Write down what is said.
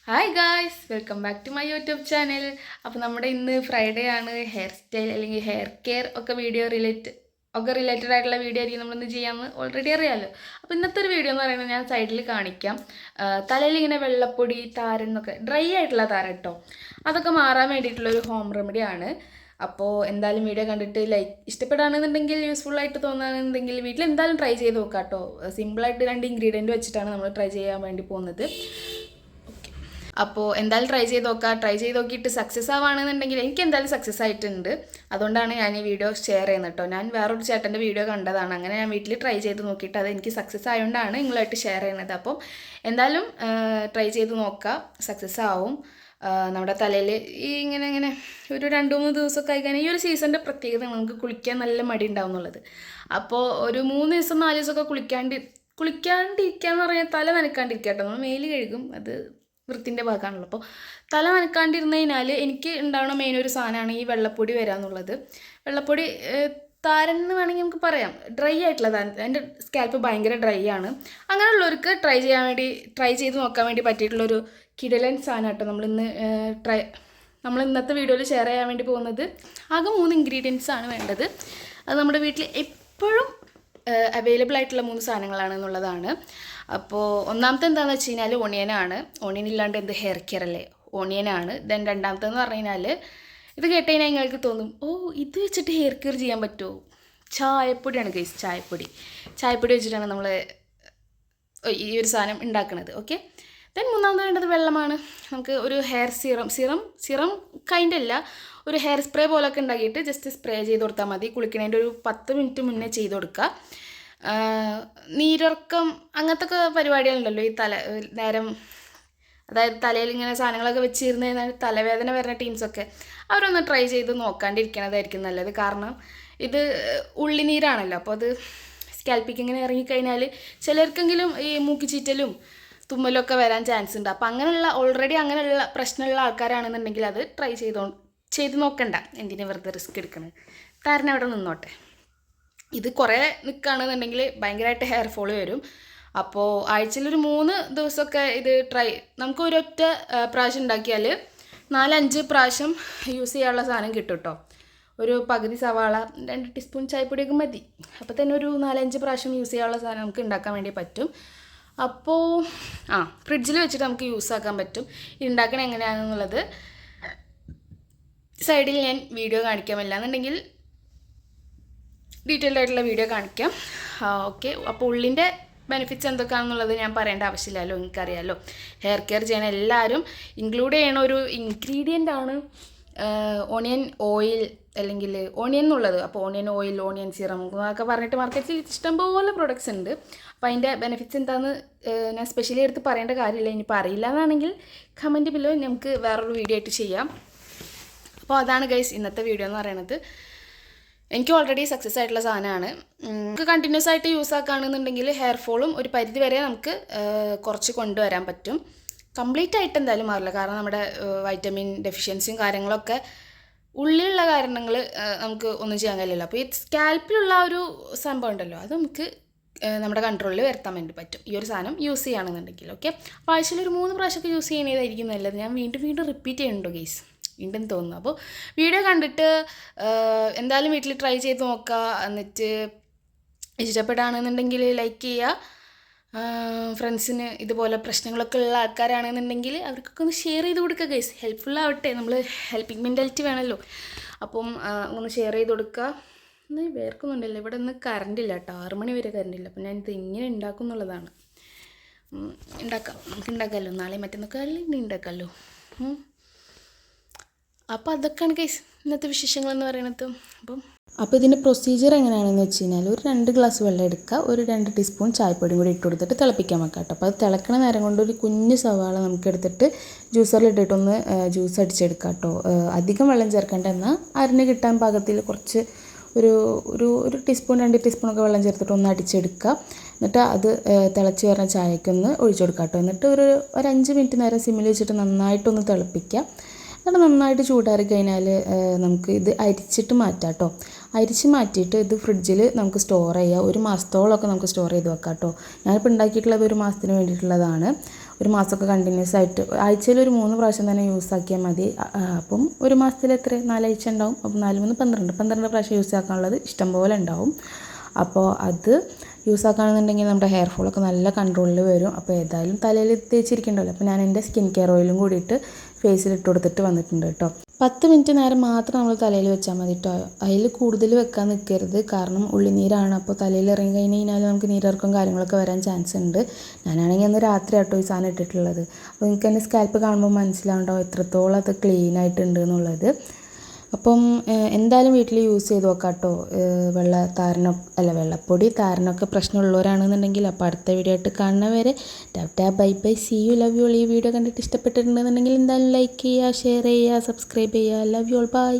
Hi guys, welcome back to my YouTube channel. അപ്പോൾ നമ്മുടെ ഇന്ന് ഫ്രൈഡേ ആണ്. ഹെയർ സ്റ്റൈൽ അല്ലെങ്കിൽ ഹെയർ കെയർ ഒക്കെ റിലേറ്റഡ് ആയിട്ടുള്ള വീഡിയോ ആയിരിക്കും നമ്മളിന്ന് ചെയ്യാമെന്ന് ഓൾറെഡി അറിയാമല്ലോ. അപ്പോൾ ഇന്നത്തെ ഒരു വീഡിയോ എന്ന് പറയുന്നത് ഞാൻ സൈഡിൽ കാണിക്കാം. തലയിൽ ഇങ്ങനെ വെള്ളപ്പൊടി, താരൻ എന്നൊക്കെ ഡ്രൈ ആയിട്ടുള്ള താരൻ കേട്ടോ, അതൊക്കെ മാറാൻ വേണ്ടിയിട്ടുള്ളൊരു ഹോം റെമഡിയാണ്. അപ്പോൾ എന്തായാലും വീഡിയോ കണ്ടിട്ട് ഇഷ്ടപ്പെടുകയാണെന്നുണ്ടെങ്കിൽ, യൂസ്ഫുൾ ആയിട്ട് തോന്നുകയാണെന്നുണ്ടെങ്കിൽ വീട്ടിൽ എന്തായാലും ട്രൈ ചെയ്ത് നോക്കാം കേട്ടോ. സിമ്പിളായിട്ട് 2 ഇൻഗ്രീഡിയൻറ്റ് വെച്ചിട്ടാണ് നമ്മൾ ട്രൈ ചെയ്യാൻ വേണ്ടി പോകുന്നത്. അപ്പോൾ എന്തായാലും ട്രൈ ചെയ്ത് നോക്കിയിട്ട് സക്സസ് ആവുകയാണെന്നുണ്ടെങ്കിൽ എനിക്ക് എന്തായാലും സക്സസ് ആയിട്ടുണ്ട്. അതുകൊണ്ടാണ് ഞാൻ ഈ വീഡിയോ ഷെയർ ചെയ്യുന്നത് കേട്ടോ. ഞാൻ വേറൊരു ചേട്ടൻ്റെ വീഡിയോ കണ്ടതാണ്, അങ്ങനെ ഞാൻ വീട്ടിൽ ട്രൈ ചെയ്ത് നോക്കിയിട്ട് അത് എനിക്ക് സക്സസ് ആയതുകൊണ്ടാണ് നിങ്ങളായിട്ട് ഷെയർ ചെയ്യുന്നത്. അപ്പം എന്തായാലും ട്രൈ ചെയ്ത് നോക്കുക, സക്സസ് ആവും. നമ്മുടെ തലയിൽ ഇങ്ങനെ ഒരു 2-3 ദിവസമൊക്കെ ആയിക്കഴിഞ്ഞാൽ ഈ ഒരു സീസണിൻ്റെ പ്രത്യേകത നമുക്ക് കുളിക്കാൻ നല്ല മടി ഉണ്ടാവും എന്നുള്ളത്. അപ്പോൾ ഒരു 3 ദിവസം 4 ദിവസമൊക്കെ കുളിക്കാണ്ടിരിക്കുക എന്ന് പറഞ്ഞാൽ തല നനക്കാണ്ടിരിക്കുക കേട്ടോ. നമ്മൾ മേല് കഴുകും, അത് വൃത്തിൻ്റെ ഭാഗമാണല്ലോ. അപ്പോൾ തല നനക്കാണ്ടിരുന്ന് കഴിഞ്ഞാൽ എനിക്ക് ഉണ്ടാവുന്ന മെയിൻ ഒരു സാധനമാണ് ഈ വെള്ളപ്പൊടി വരാമെന്നുള്ളത്. വെള്ളപ്പൊടി താരൻ എന്ന് വേണമെങ്കിൽ നമുക്ക് പറയാം, ഡ്രൈ ആയിട്ടുള്ള താരൻ. എൻ്റെ സ്കാൽപ്പ് ഭയങ്കര ഡ്രൈ ആണ്. അങ്ങനെയുള്ളവർക്ക് ട്രൈ ചെയ്ത് നോക്കാൻ വേണ്ടി പറ്റിയിട്ടുള്ളൊരു കിടലൻ സാധനം കേട്ടോ നമ്മൾ ഇന്നത്തെ വീഡിയോയിൽ ഷെയർ ചെയ്യാൻ വേണ്ടി പോകുന്നത്. ആകെ 3 ഇൻഗ്രീഡിയൻസ് ആണ് വേണ്ടത്. അത് നമ്മുടെ വീട്ടിൽ എപ്പോഴും അവൈലബിൾ ആയിട്ടുള്ള 3 സാധനങ്ങളാണ് എന്നുള്ളതാണ്. അപ്പോൾ ഒന്നാമത്തെ എന്താണെന്ന് വെച്ച് കഴിഞ്ഞാൽ ഓണിയനാണ്. ഓണിയൻ ഇല്ലാണ്ട് എന്ത് ഹെയർ കെയർ അല്ലേ, ഓണിയനാണ്. ദെൻ രണ്ടാമത്തെന്ന് പറഞ്ഞു കഴിഞ്ഞാൽ, ഇത് കേട്ട് കഴിഞ്ഞാൽ നിങ്ങൾക്ക് തോന്നും, ഓ ഇത് വെച്ചിട്ട് ഹെയർ കെയർ ചെയ്യാൻ പറ്റുമോ? ചായപ്പൊടിയാണ് ഗൈസ്, ചായപ്പൊടി വെച്ചിട്ടാണ് നമ്മൾ ഈ ഒരു സാധനം ഉണ്ടാക്കുന്നത്. ഓക്കെ, ദെൻ മൂന്നാമത് വേണ്ടത് വെള്ളമാണ്. നമുക്ക് ഒരു ഹെയർ സിറം കൈൻഡല്ല, ഒരു ഹെയർ സ്പ്രേ പോലൊക്കെ ഉണ്ടാക്കിയിട്ട് ജസ്റ്റ് സ്പ്രേ ചെയ്ത് കൊടുത്താൽ മതി. കുളിക്കുന്നതിൻ്റെ ഒരു 10 മിനിറ്റ് മുന്നേ ചെയ്ത് കൊടുക്കുക. നീരിറക്കം അങ്ങനത്തെ ഒക്കെ പരിപാടികളുണ്ടല്ലോ ഈ നേരം, അതായത് തലയിൽ ഇങ്ങനെ സാധനങ്ങളൊക്കെ വെച്ചിരുന്ന് കഴിഞ്ഞാൽ തലവേദന വരുന്ന ടീംസൊക്കെ അവരൊന്ന് ട്രൈ ചെയ്ത് നോക്കാണ്ടിരിക്കണതായിരിക്കും നല്ലത്. കാരണം ഇത് ഉള്ളിനീരാണല്ലോ, അപ്പോൾ അത് സ്കാൽപ്പിക്ക് ഇങ്ങനെ ഇറങ്ങിക്കഴിഞ്ഞാൽ ചിലർക്കെങ്കിലും ഈ മൂക്കിച്ചീറ്റലും തുമ്മലൊക്കെ വരാൻ ചാൻസ് ഉണ്ട്. അപ്പോൾ ഓൾറെഡി അങ്ങനെയുള്ള പ്രശ്നമുള്ള ആൾക്കാരാണെന്നുണ്ടെങ്കിൽ അത് ട്രൈ ചെയ്ത് നോക്കണ്ട. എന്തിനു വെറുതെ റിസ്ക് എടുക്കണത്, താരൻ അവിടെ നിന്നോട്ടെ. ഇത് കുറേ നിൽക്കുകയാണെന്നുണ്ടെങ്കിൽ ഭയങ്കരമായിട്ട് ഹെയർ ഫോൾ വരും. അപ്പോൾ ആഴ്ചയിലൊരു 3 ദിവസമൊക്കെ ഇത് നമുക്ക് ഒരൊറ്റ പ്രാവശ്യം ഉണ്ടാക്കിയാൽ 4-5 പ്രാവശ്യം യൂസ് ചെയ്യാനുള്ള സാധനം കിട്ടും കേട്ടോ. ഒരു പകുതി സവാള, 2 ടീസ്പൂൺ ചായപ്പൊടിയൊക്കെ മതി. അപ്പോൾ തന്നെ ഒരു 4-5 പ്രാവശ്യം യൂസ് ചെയ്യാനുള്ള സാധനം നമുക്ക് ഉണ്ടാക്കാൻ വേണ്ടി പറ്റും. അപ്പോൾ ഫ്രിഡ്ജിൽ വെച്ചിട്ട് നമുക്ക് യൂസ് ആക്കാൻ പറ്റും. ഇത് ഉണ്ടാക്കണത് എങ്ങനെയാണെന്നുള്ളത് സൈഡിൽ ഞാൻ വീഡിയോ കാണിക്കാം. അല്ലാന്നുണ്ടെങ്കിൽ ഡീറ്റെയിൽഡ് ആയിട്ടുള്ള വീഡിയോ കാണിക്കാം. ഓക്കെ, അപ്പോൾ ഉള്ളിൻ്റെ ബെനിഫിറ്റ്സ് എന്തൊക്കെയാണെന്നുള്ളത് ഞാൻ പറയേണ്ട ആവശ്യമില്ലല്ലോ, നിങ്ങൾക്കറിയാമല്ലോ. ഹെയർ കെയർ ചെയ്യണ എല്ലാവരും ഇൻക്ലൂഡ് ചെയ്യണ ഒരു ഇൻഗ്രീഡിയൻ്റ് ആണ് ഓണിയൻ ഓയിൽ, അല്ലെങ്കിൽ ഓണിയൻ എന്നുള്ളത്. അപ്പോൾ ഓണിയൻ ഓയിൽ, ഓണിയൻ സിറം എന്നൊക്കെ പറഞ്ഞിട്ട് മാർക്കറ്റിൽ ഇഷ്ടംപോലെ പ്രൊഡക്ട്സ് ഉണ്ട്. അപ്പോൾ അതിൻ്റെ ബെനിഫിറ്റ്സ് എന്താണെന്ന് ഞാൻ സ്പെഷ്യലി എടുത്ത് പറയേണ്ട കാര്യമില്ല. ഇനിയിപ്പോൾ അറിയില്ല എന്നാണെങ്കിൽ കമൻറ്റ് ബിലോ നമുക്ക് വേറൊരു വീഡിയോ ആയിട്ട് ചെയ്യാം. അപ്പോൾ അതാണ് ഗൈസ് ഇന്നത്തെ വീഡിയോ എന്ന് പറയുന്നത്. എനിക്ക് ഓൾറെഡി സക്സസ് ആയിട്ടുള്ള സാധനമാണ്. നമുക്ക് കണ്ടിന്യൂസ് ആയിട്ട് യൂസ് ആക്കുകയാണെന്നുണ്ടെങ്കിൽ ഹെയർ ഫോളും ഒരു പരിധി വരെ നമുക്ക് കുറച്ച് കൊണ്ടുവരാൻ പറ്റും. കംപ്ലീറ്റ് ആയിട്ട് എന്തായാലും മാറില്ല, കാരണം നമ്മുടെ വൈറ്റമിൻ ഡെഫിഷ്യൻസിയും കാര്യങ്ങളൊക്കെ ഉള്ളിലുള്ള കാരണങ്ങൾ നമുക്ക് ഒന്നും ചെയ്യാൻ കഴിയില്ല. അപ്പോൾ ഈ സ്കാൽപ്പിലുള്ള ഒരു സംഭവം ഉണ്ടല്ലോ, അത് നമുക്ക് നമ്മുടെ കൺട്രോളിൽ വരുത്താൻ വേണ്ടി പറ്റും ഈ ഒരു സാധനം യൂസ് ചെയ്യുകയാണെന്നുണ്ടെങ്കിൽ. ഓക്കെ, അപ്പോൾ ആഴ്ചയിൽ ഒരു 3 പ്രാവശ്യമൊക്കെ യൂസ് ചെയ്യുന്നതായിരിക്കും നല്ലത്. ഞാൻ വീണ്ടും റിപ്പീറ്റ് ചെയ്യുന്നുണ്ടോ ഗെയ്സ്, വീണ്ടും തോന്നുന്നു. അപ്പോൾ വീഡിയോ കണ്ടിട്ട് എന്തായാലും വീട്ടിൽ ട്രൈ ചെയ്ത് നോക്കുക. എന്നിട്ട് ഇഷ്ടപ്പെടുകയാണെന്നുണ്ടെങ്കിൽ ലൈക്ക് ചെയ്യുക. ഫ്രണ്ട്സിന് ഇതുപോലെ പ്രശ്നങ്ങളൊക്കെ ഉള്ള ആൾക്കാരാണെന്നുണ്ടെങ്കിൽ അവർക്കൊക്കെ ഒന്ന് ഷെയർ ചെയ്ത് കൊടുക്കുക ഗൈസ്. ഹെൽപ്ഫുൾ ആവട്ടെ, നമ്മൾ ഹെൽപ്പിംഗ് മെൻറ്റാലിറ്റി വേണമല്ലോ. അപ്പം ഒന്ന് ഷെയർ ചെയ്ത് കൊടുക്കുക. ഇന്ന് വേർക്കുന്നുണ്ടല്ലോ, ഇവിടെ ഒന്ന് കറണ്ടില്ല കേട്ടോ, 6 മണി വരെ കറണ്ടില്ല. അപ്പം ഞാനിത് എങ്ങനെ ഉണ്ടാക്കും എന്നുള്ളതാണ്. നമുക്ക് ഉണ്ടാക്കാമല്ലോ, നാളെ മറ്റന്നൊക്കെ അല്ലെങ്കിൽ ഉണ്ടാക്കാമല്ലോ. അപ്പോൾ അതൊക്കെയാണ് ഗൈസ് ഇന്നത്തെ വിശേഷങ്ങളെന്ന് പറയുന്നത്. അപ്പോൾ ഇതിൻ്റെ പ്രൊസീജിയർ എങ്ങനെയാണെന്ന് വെച്ച് കഴിഞ്ഞാൽ, ഒരു 2 ഗ്ലാസ് വെള്ളം എടുക്കുക, ഒരു 2 ടീസ്പൂൺ ചായപ്പൊടിയും കൂടി ഇട്ട് കൊടുത്തിട്ട് തിളപ്പിക്കാൻ വെക്കാം കേട്ടോ. അപ്പോൾ അത് തിളക്കണ നേരം കൊണ്ട് ഒരു കുഞ്ഞ് സവാള നമുക്ക് എടുത്തിട്ട് ജ്യൂസറിലിട്ടിട്ടൊന്ന് ജ്യൂസ് അടിച്ചെടുക്കാം കേട്ടോ. അധികം വെള്ളം ചേർക്കേണ്ട, എന്നാൽ അരിഞ്ഞ് കിട്ടാൻ പാകത്തിൽ കുറച്ച് ഒരു ടീസ്പൂൺ 2 ടീസ്പൂണൊക്കെ വെള്ളം ചേർത്തിട്ട് ഒന്ന് അടിച്ചെടുക്കുക. എന്നിട്ട് അത് തിളച്ച് വരുന്ന ചായക്കൊന്ന് ഒഴിച്ചു കൊടുക്കാം കേട്ടോ. എന്നിട്ട് ഒരു 5 മിനിറ്റ് നേരം സിമ്മിൽ വെച്ചിട്ട് നന്നായിട്ടൊന്ന് തിളപ്പിക്കുക. എന്നിട്ട് നന്നായിട്ട് ചൂടാറി കഴിഞ്ഞാൽ നമുക്ക് ഇത് അരിച്ചിട്ട് മാറ്റാം കേട്ടോ. അരിച്ച് മാറ്റിയിട്ട് ഇത് ഫ്രിഡ്ജിൽ നമുക്ക് സ്റ്റോർ ചെയ്യാം. 1 മാസത്തോളമൊക്കെ നമുക്ക് സ്റ്റോർ ചെയ്ത് വെക്കാം കേട്ടോ. ഞാനിപ്പോൾ ഉണ്ടാക്കിയിട്ടുള്ളത് 1 മാസത്തിന് വേണ്ടിയിട്ടുള്ളതാണ്. ഒരു മാസമൊക്കെ കണ്ടിന്യൂസ് ആയിട്ട് ആഴ്ചയിൽ ഒരു 3 പ്രാവശ്യം തന്നെ യൂസ് ആക്കിയാൽ മതി. അപ്പം ഒരു മാസത്തിൽ എത്ര 4 ആഴ്ച ഉണ്ടാവും. അപ്പം 4 3 12 പ്രാവശ്യം യൂസ് ആക്കാനുള്ളത് ഇഷ്ടംപോലെ ഉണ്ടാവും. അപ്പോൾ അത് യൂസ് ആക്കുകയാണെന്നുണ്ടെങ്കിൽ നമ്മുടെ ഹെയർ ഫോളൊക്കെ നല്ല കൺട്രോളിൽ വരും. അപ്പോൾ ഏതായാലും തലയിൽ തേച്ചിരിക്കണ്ടല്ലോ. അപ്പോൾ ഞാൻ എൻ്റെ സ്കിൻ കെയർ ഓയിലും കൂടിയിട്ട് ഫേസിൽ ഇട്ട് കൊടുത്തിട്ട് വന്നിട്ടുണ്ട് കേട്ടോ. 10 മിനിറ്റ് നേരം മാത്രം നമ്മൾ തലയിൽ വെച്ചാൽ മതി കേട്ടോ. അതിൽ കൂടുതൽ വെക്കാൻ നിൽക്കരുത്. കാരണം ഉള്ളിനീരാണ്. അപ്പോൾ തലയിൽ ഇറങ്ങി കഴിഞ്ഞാൽ നമുക്ക് നീരിറക്കം കാര്യങ്ങളൊക്കെ വരാൻ ചാൻസ് ഉണ്ട്. ഞാനാണെങ്കിൽ അന്ന് രാത്രി ആട്ടോ ഈ സാധനം ഇട്ടിട്ടുള്ളത്. അപ്പോൾ നിങ്ങൾക്ക് എൻ്റെ സ്കാൽപ്പ് കാണുമ്പോൾ മനസ്സിലാവുണ്ടാവും എത്രത്തോളം അത് ക്ലീൻ ആയിട്ടുണ്ട് എന്നുള്ളത്. അപ്പം എന്തായാലും വീട്ടിൽ യൂസ് ചെയ്ത് നോക്കാം കേട്ടോ. വെള്ളപ്പൊടി താരനൊക്കെ പ്രശ്നമുള്ളവരാണെന്നുണ്ടെങ്കിൽ. അപ്പോൾ അടുത്ത വീഡിയോ ആയിട്ട് കാണുന്നവരെ tata bye bye see you love you all. ഈ വീഡിയോ കണ്ടിട്ട് ഇഷ്ടപ്പെട്ടിട്ടുണ്ടെന്നുണ്ടെങ്കിൽ എന്തായാലും ലൈക്ക് ചെയ്യുക, ഷെയർ ചെയ്യുക, സബ്സ്ക്രൈബ് ചെയ്യുക. Love you all, by.